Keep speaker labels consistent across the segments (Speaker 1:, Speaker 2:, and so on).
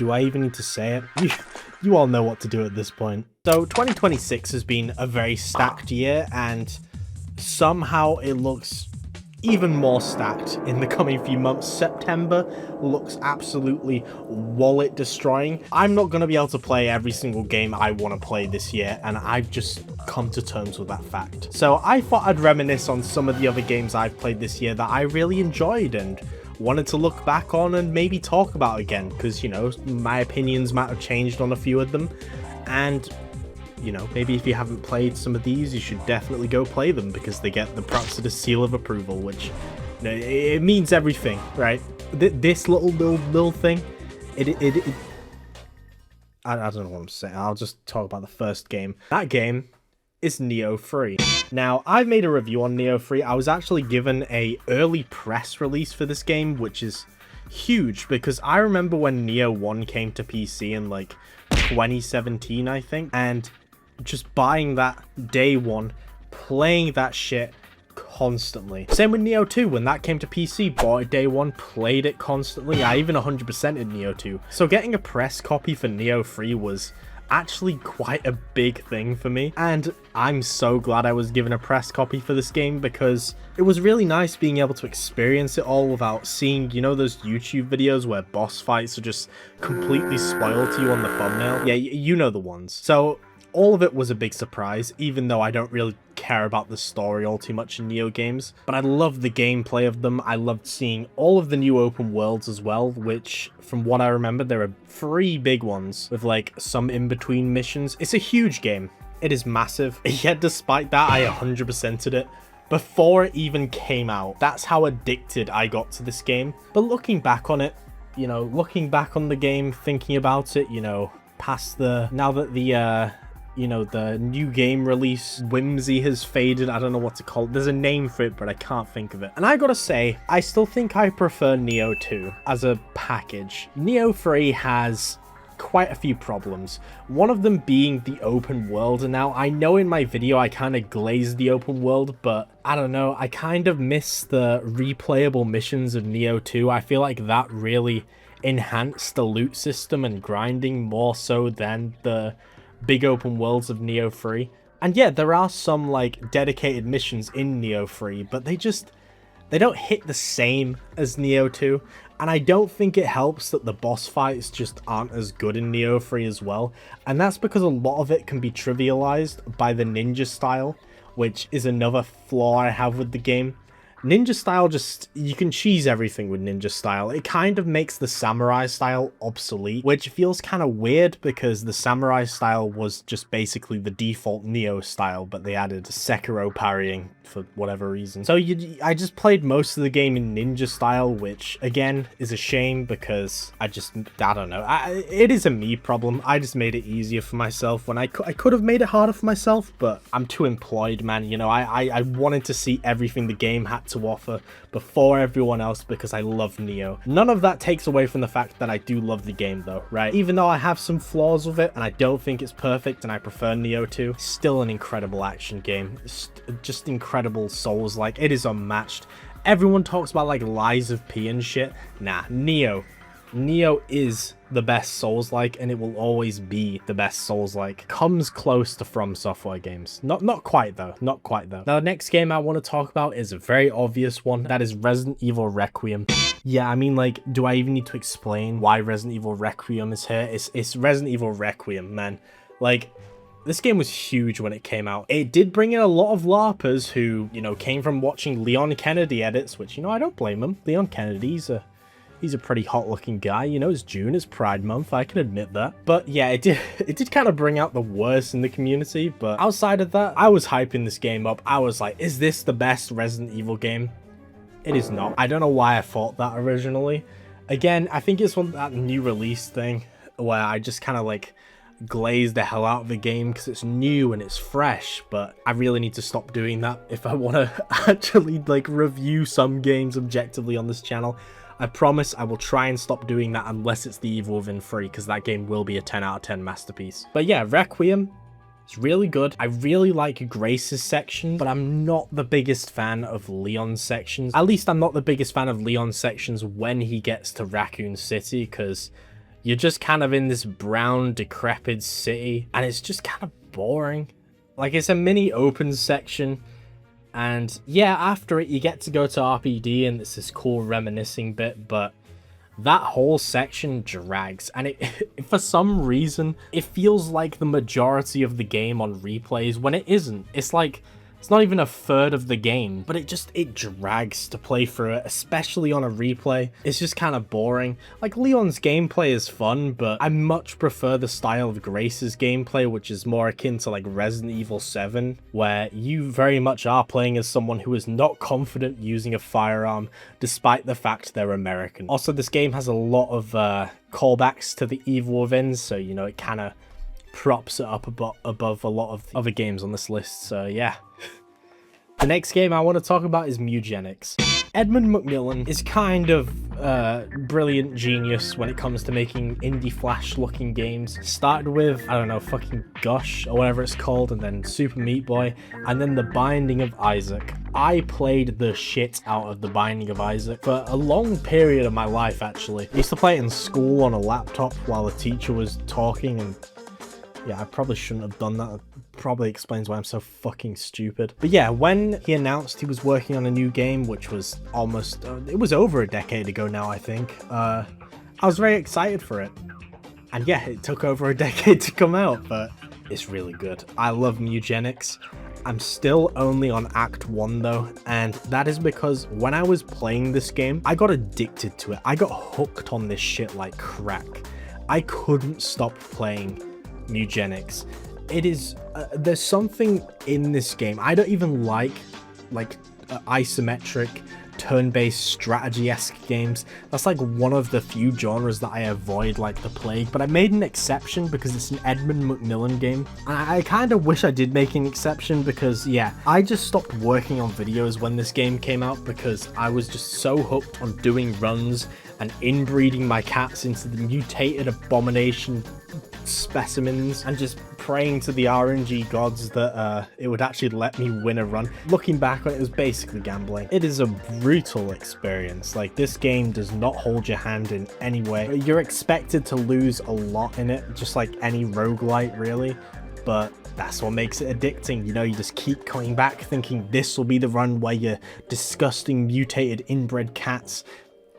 Speaker 1: Do I even need to say it? You all know what to do at this point. So 2026 has been a very stacked year, and somehow it looks even more stacked in the coming few months. September looks absolutely wallet destroying. I'm not going to be able to play every single game I want to play this year, and I've just come to terms with that fact. So I thought I'd reminisce on some of the other games I've played this year that I really enjoyed and wanted to look back on and maybe talk about again, because, you know, my opinions might have changed on a few of them, and you know, maybe if you haven't played some of these, you should definitely go play them, because they get the Proxidist seal of approval, which, you know, it means everything, right? This little thing, I don't know what I'm saying. I'll just talk about the first game. That game is Nioh 3. Now, I've made a review on Nioh 3. I was actually given a early press release for this game, which is huge, because I remember when Nioh 1 came to PC in like 2017, I think, and just buying that day one, playing that shit constantly. Same with Nioh 2, when that came to PC, bought it day one, played it constantly. I even 100%ed Nioh 2. So getting a press copy for Nioh 3 was actually quite a big thing for me, and I'm so glad I was given a press copy for this game, because it was really nice being able to experience it all without seeing, you know, those YouTube videos where boss fights are just completely spoiled to you on the thumbnail. Yeah, you know the ones. So all of it was a big surprise, even though I don't really care about the story all too much in Nioh games. But I loved the gameplay of them. I loved seeing all of the new open worlds as well, which, from what I remember, there are 3 big ones with like some in-between missions. It's a huge game. It is massive. Yet despite that, I 100%ed it before it even came out. That's how addicted I got to this game. But looking back on it, you know, looking back on the game, thinking about it, you know, past the, now that the you know, the new game release whimsy has faded. I don't know what to call it. There's a name for it, but I can't think of it. And I gotta say, I still think I prefer Nioh 2 as a package. Nioh 3 has quite a few problems. One of them being the open world. And now I know in my video I kind of glazed the open world, but I don't know. I kind of miss the replayable missions of Nioh 2. I feel like that really enhanced the loot system and grinding more so than the big open worlds of Nioh 3. And yeah, there are some like dedicated missions in Nioh 3, but they don't hit the same as Nioh 2. And I don't think it helps that the boss fights just aren't as good in Nioh 3 as well. And that's because a lot of it can be trivialized by the ninja style, which is another flaw I have with the game. Ninja style, just, you can cheese everything with ninja style. It kind of makes the samurai style obsolete, which feels kind of weird because the samurai style was just basically the default Nioh style, but they added Sekiro parrying for whatever reason. So I just played most of the game in ninja style, which again is a shame because I don't know. It is a me problem. I just made it easier for myself when I could have made it harder for myself, but I'm too employed, man. You know, I wanted to see everything the game had to offer before everyone else because I love Nioh. None of that takes away from the fact that I do love the game though, right? Even though I have some flaws with it and I don't think it's perfect and I prefer Nioh 2, still an incredible action game. Just incredible Souls-like. It is unmatched. Everyone talks about like Lies of P and shit. Nah, Nioh is the best Souls-like, and it will always be the best Souls-like. Comes close to From Software games. Not quite though. Not quite though. Now, the next game I want to talk about is a very obvious one. That is Resident Evil Requiem. Yeah, I mean, like, do I even need to explain why Resident Evil Requiem is here? It's Resident Evil Requiem, man. Like, this game was huge when it came out. It did bring in a lot of LARPers who, you know, came from watching Leon Kennedy edits, which, you know, I don't blame him. Leon Kennedy's he's a pretty hot looking guy. You know, it's June, it's Pride Month, I can admit that. But yeah, it did kind of bring out the worst in the community. But outside of that, I was hyping this game up. I was like, is this the best Resident Evil game? It is not. I don't know why I thought that originally. Again, I think it's one that new release thing where I just kind of like glazed the hell out of the game because it's new and it's fresh, but I really need to stop doing that if I want to actually like review some games objectively on this channel. I promise I will try and stop doing that unless it's The Evil Within 3, because that game will be a 10 out of 10 masterpiece. But yeah, Requiem, it's really good. I really like Grace's section, but I'm not the biggest fan of Leon's sections. At least I'm not the biggest fan of Leon's sections when he gets to Raccoon City, because You're just kind of in this brown, decrepit city, and it's just kind of boring. Like, it's a mini open section, and yeah, after it, you get to go to RPD, and it's this cool reminiscing bit, but that whole section drags, and it for some reason, it feels like the majority of the game on replays when it isn't. It's like, it's not even a third of the game, but it drags to play through it, especially on a replay. It's just kind of boring. Like, Leon's gameplay is fun, but I much prefer the style of Grace's gameplay, which is more akin to like Resident Evil 7, where you very much are playing as someone who is not confident using a firearm, despite the fact they're American. Also, this game has a lot of callbacks to the Evil Within, so, you know, it kind of props it up above a lot of other games on this list, so yeah. The next game I want to talk about is Mewgenics. Edmund Macmillan is kind of brilliant genius when it comes to making indie Flash looking games. Started with, I don't know, fucking Gush or whatever it's called, and then Super Meat Boy, and then The Binding of Isaac. I played the shit out of The Binding of Isaac for a long period of my life, actually. I used to play it in school on a laptop while the teacher was talking, and yeah, I probably shouldn't have done that. It probably explains why I'm so fucking stupid. But yeah, when he announced he was working on a new game, which was almost, it was over a decade ago now, I think, I was very excited for it. And yeah, it took over a decade to come out, but it's really good. I love Mewgenics. I'm still only on Act 1 though, and that is because when I was playing this game, I got addicted to it. I got hooked on this shit like crack. I couldn't stop playing Mewgenics. It is there's something in this game. I don't even like isometric turn-based strategy-esque games. That's like one of the few genres that I avoid like the plague, but I made an exception because it's an Edmund Macmillan game. And I kind of wish I did make an exception because, yeah, I just stopped working on videos when this game came out because I was just so hooked on doing runs and inbreeding my cats into the mutated abomination specimens and just praying to the RNG gods that it would actually let me win a run. Looking back on it, it was basically gambling. It is a brutal experience. Like, this game does not hold your hand in any way. You're expected to lose a lot in it, just like any roguelite really, but that's what makes it addicting. You know, you just keep coming back thinking this will be the run where your disgusting mutated inbred cats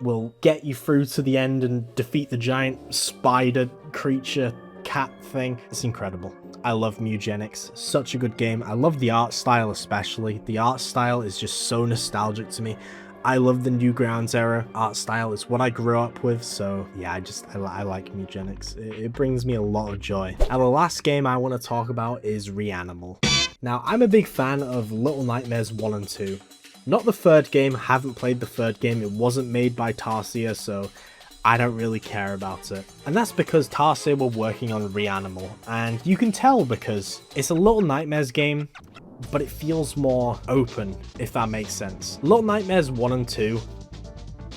Speaker 1: will get you through to the end and defeat the giant spider creature cat thing. It's incredible. I love Mewgenics. Such a good game. I love the art style especially. The art style is just so nostalgic to me. I love the Newgrounds era art style. It's what I grew up with, so yeah, I like Mewgenics. It brings me a lot of joy. Now, the last game I want to talk about is Reanimal. Now, I'm a big fan of Little Nightmares 1 and 2. Not the third game. Haven't played the third game. It wasn't made by Tarsier, so I don't really care about it. And that's because Tarsier were working on Reanimal, and you can tell because it's a Little Nightmares game, but it feels more open, if that makes sense. Little Nightmares 1 and 2,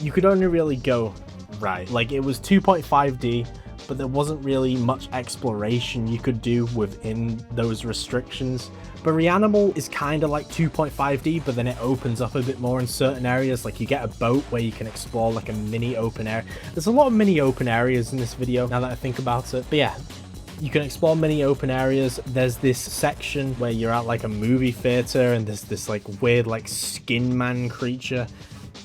Speaker 1: you could only really go right. Like, it was 2.5D, but there wasn't really much exploration you could do within those restrictions. But Reanimal is kind of like 2.5D, but then it opens up a bit more in certain areas. Like, you get a boat where you can explore like a mini open area. There's a lot of mini open areas in this video now that I think about it. But yeah, you can explore many open areas. There's this section where you're at like a movie theater and there's this like weird like skin man creature.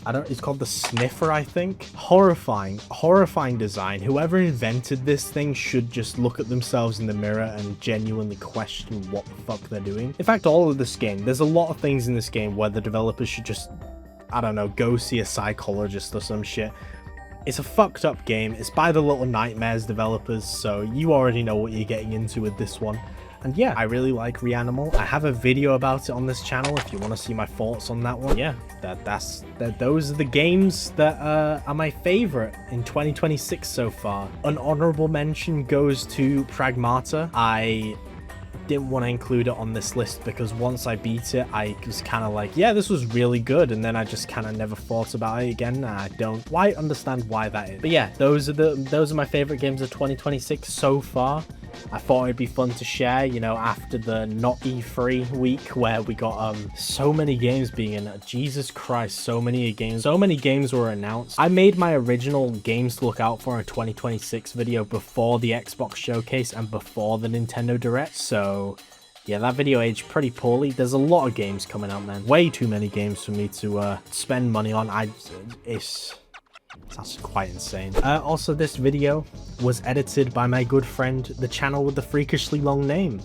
Speaker 1: It's called the Sniffer, I think. Horrifying design. Whoever invented this thing should just look at themselves in the mirror and genuinely question what the fuck they're doing. In fact, all of this game, there's a lot of things in this game where the developers should just, I don't know, go see a psychologist or some shit. It's a fucked up game. It's by the Little Nightmares developers, so you already know what you're getting into with this one. And yeah, I really like Reanimal. I have a video about it on this channel if you want to see my thoughts on that one. Yeah, those are the games that are my favorite in 2026 so far. An honorable mention goes to Pragmata. I didn't want to include it on this list because once I beat it, I was kind of like, yeah, this was really good, and then I just kind of never thought about it again, and I don't quite understand why that is. But yeah, those are my favorite games of 2026 so far. I thought it'd be fun to share, you know, after the not E3 week where we got so many games being in. Jesus Christ, so many games were announced. I made my original games to look out for in 2026 video before the Xbox showcase and before the Nintendo Direct, so yeah, that video aged pretty poorly. There's a lot of games coming out, man. Way too many games for me to spend money on. It's actually quite insane. Also, this video was edited by my good friend, the channel with the freakishly long name,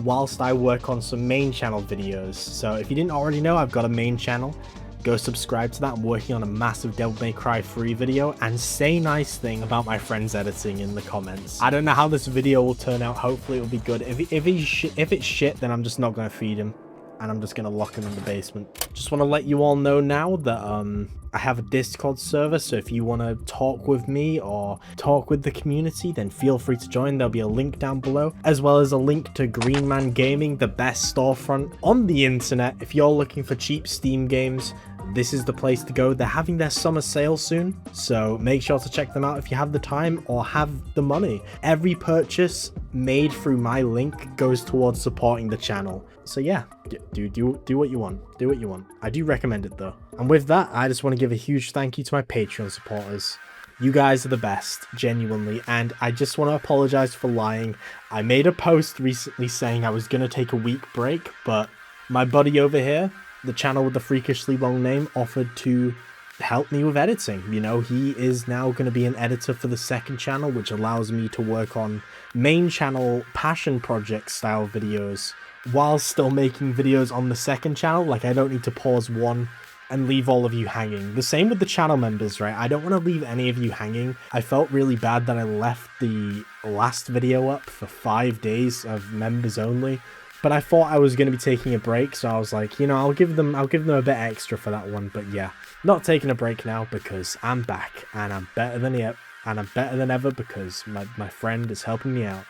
Speaker 1: whilst I work on some main channel videos. So if you didn't already know, I've got a main channel. Go subscribe to that. I'm working on a massive Devil May Cry 3 video, and say nice thing about my friend's editing in the comments. I don't know how this video will turn out. Hopefully it will be good. If it's shit, then I'm just not going to feed him, and I'm just going to lock him in the basement. Just want to let you all know now that I have a Discord server, so if you want to talk with me or talk with the community, then feel free to join. There'll be a link down below, as well as a link to Green Man Gaming, the best storefront on the internet. If you're looking for cheap Steam games, this is the place to go. They're having their summer sale soon, so make sure to check them out if you have the time or have the money. Every purchase made through my link goes towards supporting the channel. So yeah, do what you want. Do what you want. I do recommend it though. And with that, I just want to give a huge thank you to my Patreon supporters. You guys are the best, genuinely, and I just want to apologize for lying. I made a post recently saying I was going to take a week break, but my buddy over here, the channel with the freakishly long name, offered to help me with editing. You know, he is now going to be an editor for the second channel, which allows me to work on main channel passion project style videos while still making videos on the second channel. Like, I don't need to pause one and leave all of you hanging. The same with the channel members, right? I don't want to leave any of you hanging. I felt really bad that I left the last video up for 5 days of members only, but I thought I was going to be taking a break, so I was like, you know, I'll give them a bit extra for that one. But yeah, not taking a break now because I'm back and I'm better than ever because my friend is helping me out.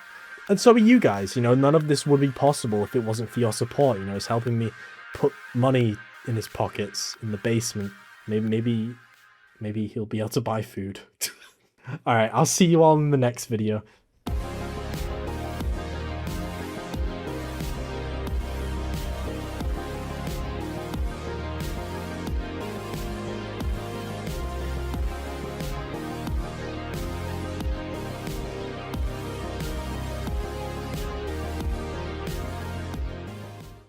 Speaker 1: And so are you guys. You know, none of this would be possible if it wasn't for your support. You know, it's helping me put money in his pockets in the basement. Maybe he'll be able to buy food. All right, I'll see you all in the next video.